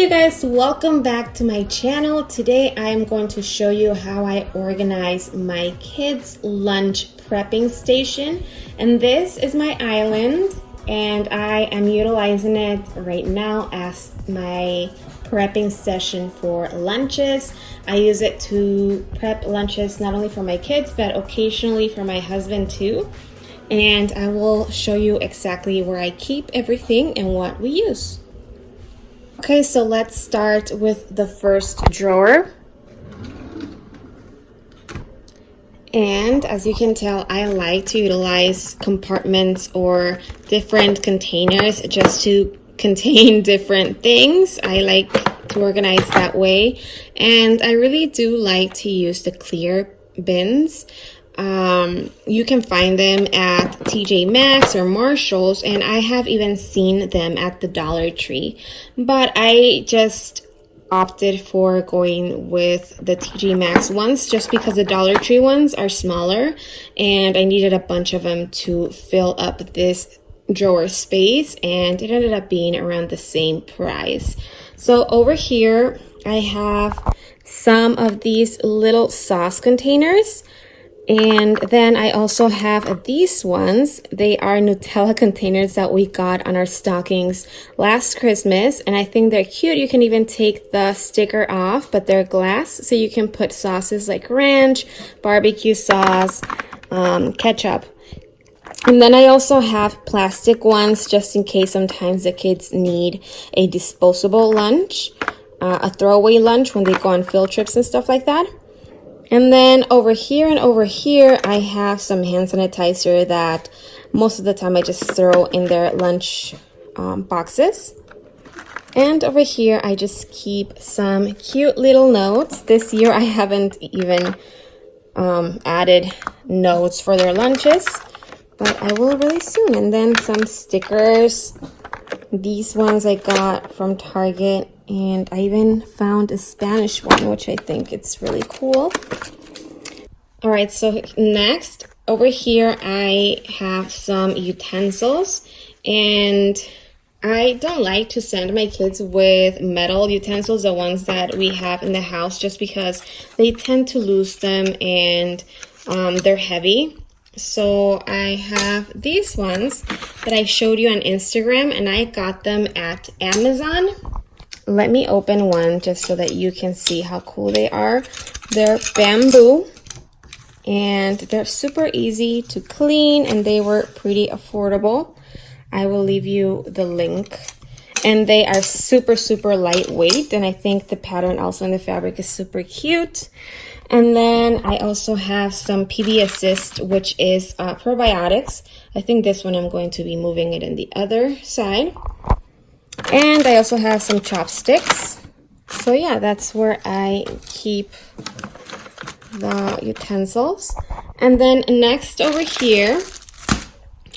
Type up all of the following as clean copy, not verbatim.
you guys, welcome back to my channel. Today I am going to show you how I organize my kids' lunch prepping station. And this is my island and I am utilizing it right now as my prepping session for lunches. I use it to prep lunches not only for my kids but occasionally for my husband too. And I will show you exactly where I keep everything and what we use. Okay, so let's start with the first drawer. And as you can tell, I like to utilize compartments or different containers just to contain different things. I like to organize that way. And I really do like to use the clear bins. You can find them at TJ Maxx or Marshall's, and I have even seen them at the Dollar Tree, but I just opted for going with the TJ Maxx ones just because the Dollar Tree ones are smaller and I needed a bunch of them to fill up this drawer space, and it ended up being around the same price. So over here I have some of these little sauce containers. And then I also have these ones. They are Nutella containers that we got on our stockings last Christmas. And I think they're cute. You can even take the sticker off, but they're glass. So you can put sauces like ranch, barbecue sauce, ketchup. And then I also have plastic ones just in case sometimes the kids need a disposable lunch, a throwaway lunch when they go on field trips and stuff like that. And then over here and over here, I have some hand sanitizer that most of the time I just throw in their lunch boxes. And over here, I just keep some cute little notes. This year, I haven't even added notes for their lunches, but I will really soon. And then some stickers. These ones I got from Target. And I even found a Spanish one, which I think it's really cool. All right, so next over here, I have some utensils. And I don't like to send my kids with metal utensils, the ones that we have in the house, just because they tend to lose them and they're heavy. So I have these ones that I showed you on Instagram, and I got them at Amazon. Let me open one just so that you can see how cool they are. They're bamboo and they're super easy to clean, and they were pretty affordable. I will leave you the link. And they are super, super lightweight, and I think the pattern also in the fabric is super cute. And then I also have some PB Assist, which is probiotics. I think this one I'm going to be moving it in the other side. And I also have some chopsticks. So yeah, that's where I keep the utensils. And then next over here,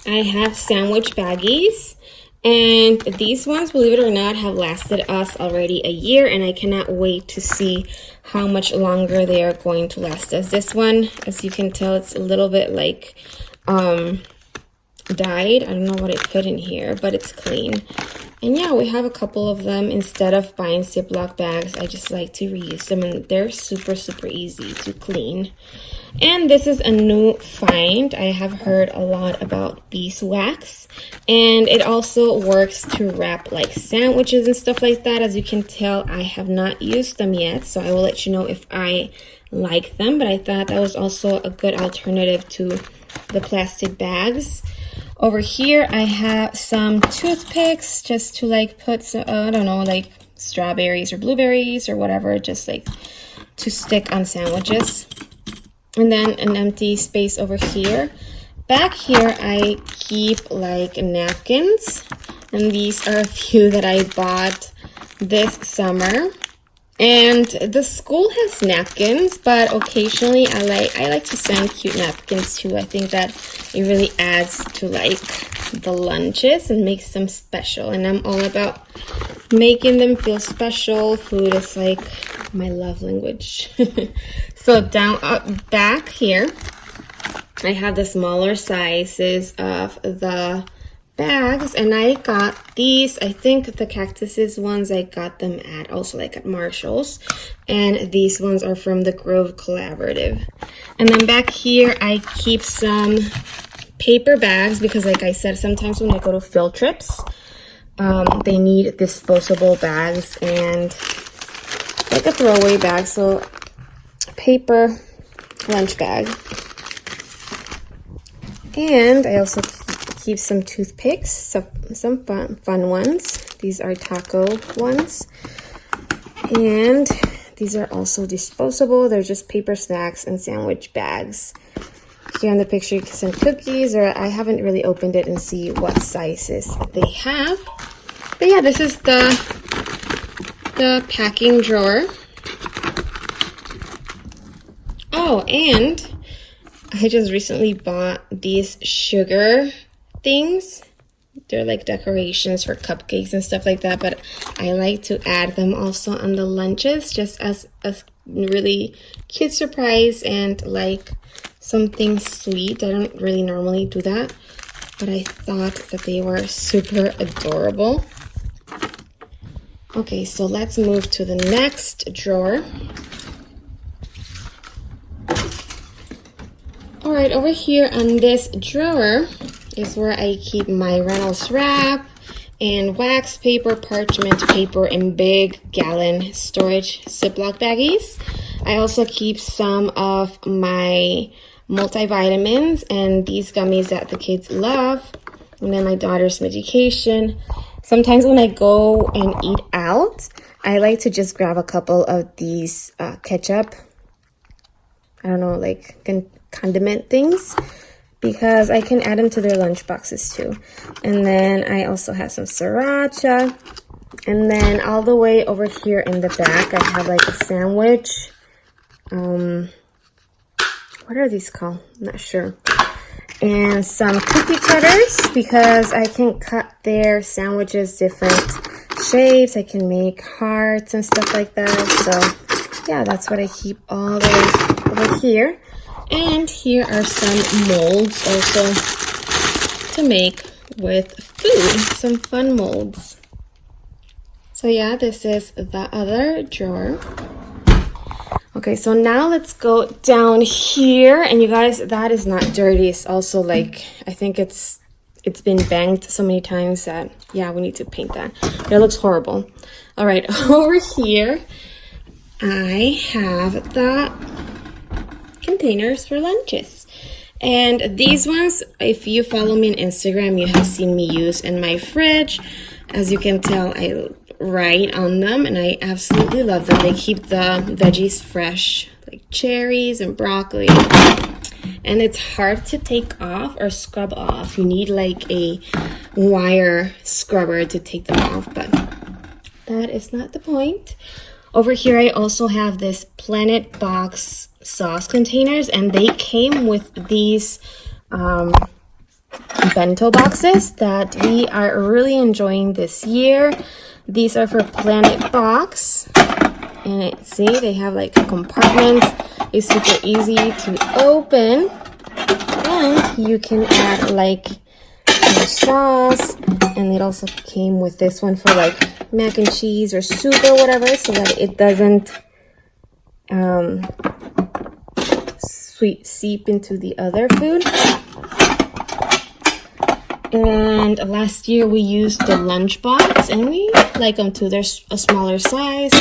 I have sandwich baggies. And these ones, believe it or not, have lasted us already a year. And I cannot wait to see how much longer they are going to last us. This one, as you can tell, it's a little bit like dyed. I don't know what it put in here, but it's clean. And yeah, we have a couple of them. Instead of buying Ziploc bags, I just like to reuse them, and they're super, super easy to clean. And this is a new find. I have heard a lot about beeswax, and it also works to wrap like sandwiches and stuff like that. As you can tell, I have not used them yet, so I will let you know if I like them, but I thought that was also a good alternative to the plastic bags. Over here, I have some toothpicks just to like put some, I don't know, like strawberries or blueberries or whatever, just like to stick on sandwiches. And then an empty space over here. Back here, I keep like napkins. And these are a few that I bought this summer. And the school has napkins, but occasionally I like to send cute napkins too. I think that it really adds to like the lunches and makes them special. And I'm all about making them feel special. Food is like my love language. So down back here, I have the smaller sizes of the bags, and I got these. I think the cactuses ones, I got them at also like at Marshall's, and these ones are from the Grove Collaborative. And then back here I keep some paper bags because, like I said, sometimes when I go to field trips, they need disposable bags and like a throwaway bag, so paper lunch bag. And I also keep some toothpicks, some fun ones. These are taco ones. And these are also disposable. They're just paper snacks and sandwich bags. Here in the picture, you can some cookies, or I haven't really opened it and see what sizes they have. But yeah, this is the packing drawer. Oh, and I just recently bought these sugar things. They're like decorations for cupcakes and stuff like that, but I like to add them also on the lunches just as a really cute surprise and like something sweet. I don't really normally do that, but I thought that they were super adorable. Okay, so let's move to the next drawer. All right, over here on this drawer is where I keep my Reynolds wrap and wax paper, parchment paper, and big gallon storage Ziploc baggies. I also keep some of my multivitamins and these gummies that the kids love, and then my daughter's medication. Sometimes when I go and eat out, I like to just grab a couple of these ketchup, I don't know, like condiment things, because I can add them to their lunch boxes too. And then I also have some sriracha. And then all the way over here in the back, I have like a sandwich. What are these called? I'm not sure. And some cookie cutters, because I can cut their sandwiches different shapes. I can make hearts and stuff like that. So yeah, that's what I keep all the way over here. And here are some molds also to make with food, some fun molds. So yeah, this is the other drawer. Okay, so now let's go down here, and you guys, that is not dirty. It's also like, I think it's been banged so many times that, yeah, we need to paint that. It looks horrible. All right, over here, I have the containers for lunches. And these ones, if you follow me on Instagram, you have seen me use in my fridge. As you can tell, I write on them, and I absolutely love them. They keep the veggies fresh, like cherries and broccoli. And it's hard to take off or scrub off. You need like a wire scrubber to take them off, but that is not the point. Over here, I also have this Planet Box sauce containers, and they came with these bento boxes that we are really enjoying this year. These are for Planet Box, and see, they have like compartments. It's super easy to open, and you can add like your sauce. And it also came with this one for like mac and cheese or soup or whatever, so that it doesn't seep into the other food. And last year we used the LunchBots, and we like them too. They're a smaller size.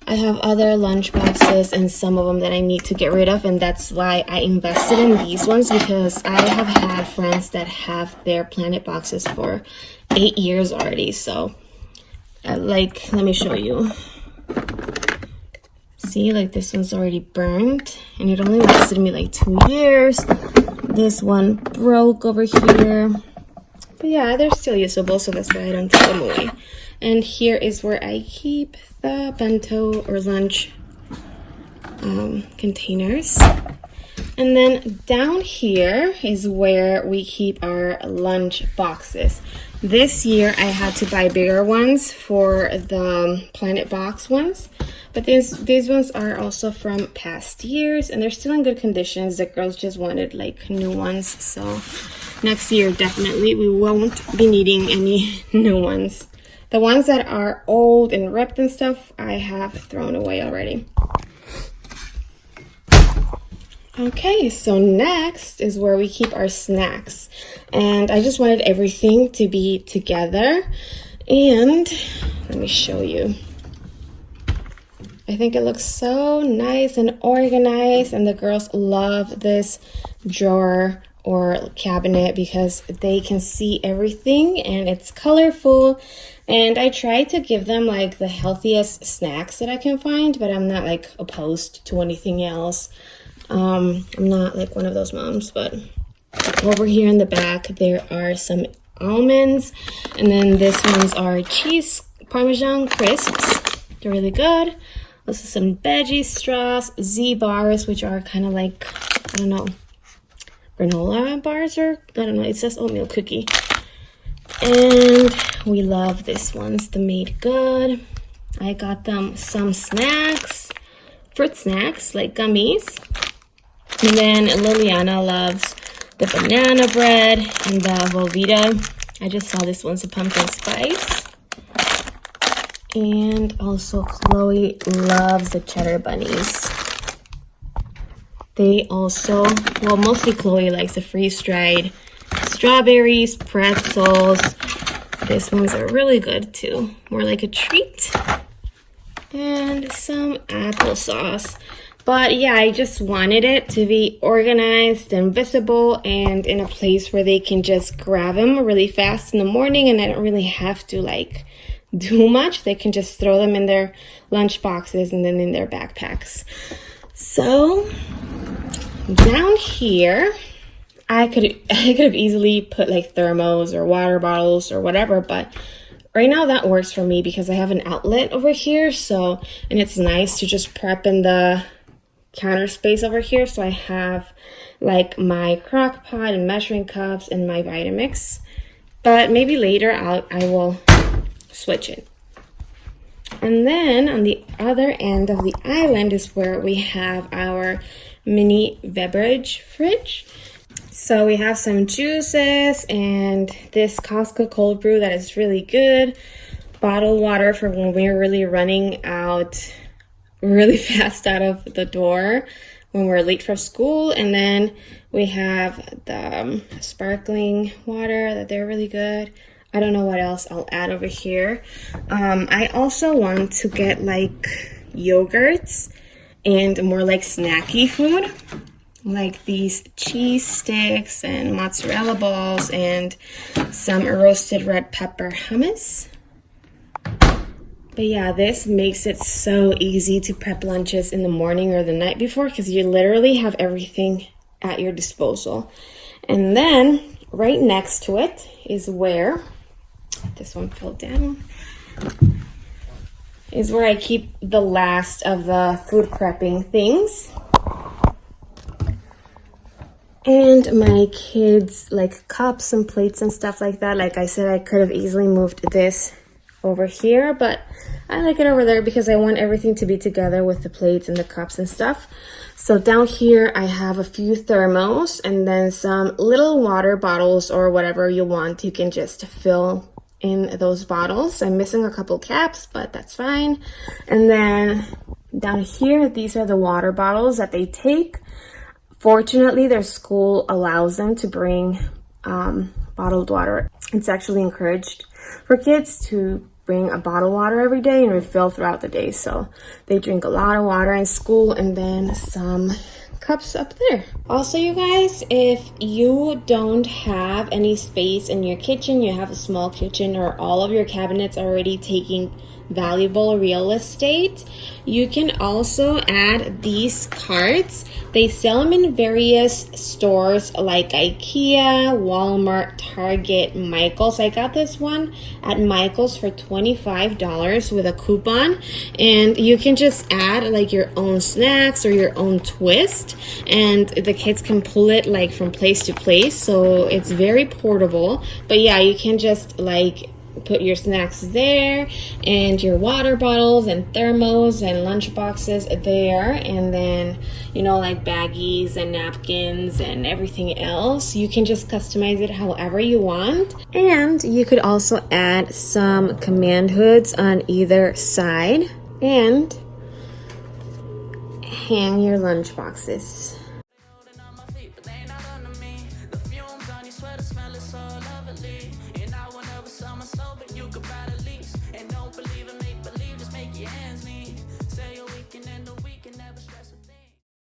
I have other lunch boxes and some of them that I need to get rid of, and that's why I invested in these ones, because I have had friends that have their Planet boxes for 8 years already. So like, let me show you. See, like this one's already burned, and it only lasted me like 2 years. This one broke over here, but yeah, they're still usable, so that's why I don't take them away. And here is where I keep the bento or lunch containers. And then down here is where we keep our lunch boxes. This year I had to buy bigger ones for the Planet Box ones, but these ones are also from past years and they're still in good conditions. The girls just wanted like new ones, so next year definitely we won't be needing any new ones. The ones that are old and ripped and stuff I have thrown away already. Okay, so next is where we keep our snacks, and I just wanted everything to be together, and let me show you. I think it looks so nice and organized, and the girls love this drawer or cabinet because they can see everything and it's colorful. And I try to give them like the healthiest snacks that I can find, but I'm not like opposed to anything else. I'm not like one of those moms, but over here in the back there are some almonds, and then this ones are cheese Parmesan crisps. They're really good. Also some veggie straws, Z bars, which are kind of like, I don't know, granola bars, or I don't know, it says oatmeal cookie. And we love this ones, the Made Good. I got them some snacks, fruit snacks like gummies. And then Liliana loves the banana bread and the Velveeta. I just saw this one's a pumpkin spice. And also Chloe loves the cheddar bunnies. They also, well, mostly Chloe likes the freeze-dried strawberries, pretzels. These ones are really good too, more like a treat. And some applesauce. But yeah, I just wanted it to be organized and visible and in a place where they can just grab them really fast in the morning, and I don't really have to like do much. They can just throw them in their lunch boxes and then in their backpacks. So down here, I could have easily put like thermos or water bottles or whatever, but right now that works for me because I have an outlet over here. So, and it's nice to just prep in the counter space over here. So I have like my crock pot and measuring cups and my Vitamix, but maybe later I will switch it. And then on the other end of the island is where we have our mini beverage fridge. So we have some juices and this Costco cold brew that is really good, bottled water for when we're really running out really fast out of the door when we're late for school. And then we have the sparkling water that they're really good. I don't know what else I'll add over here. I also want to get like yogurts and more like snacky food, like these cheese sticks and mozzarella balls and some roasted red pepper hummus. But yeah, this makes it so easy to prep lunches in the morning or the night before because you literally have everything at your disposal. And then right next to it is where, this one fell down, is where I keep the last of the food prepping things. And my kids like cups and plates and stuff like that. Like I said, I could have easily moved this over here, but I like it over there because I want everything to be together with the plates and the cups and stuff. So down here I have a few thermos and then some little water bottles or whatever you want. You can just fill in those bottles. I'm missing a couple caps, but that's fine. And then down here, these are the water bottles that they take. Fortunately, their school allows them to bring bottled water. It's actually encouraged for kids to bring a bottle of water every day and refill throughout the day. So they drink a lot of water in school, and then some cups up there. Also, you guys, if you don't have any space in your kitchen, you have a small kitchen or all of your cabinets already taking valuable real estate. You can also add these cards. They sell them in various stores like IKEA, Walmart, Target, Michael's. I got this one at Michael's for $25 with a coupon, and you can just add like your own snacks or your own twist, and the kids can pull it like from place to place, so it's very portable. But yeah, you can just like put your snacks there and your water bottles and thermos and lunch boxes there, and then like baggies and napkins and everything else. You can just customize it however you want. And you could also add some command hoods on either side and hang your lunch boxes.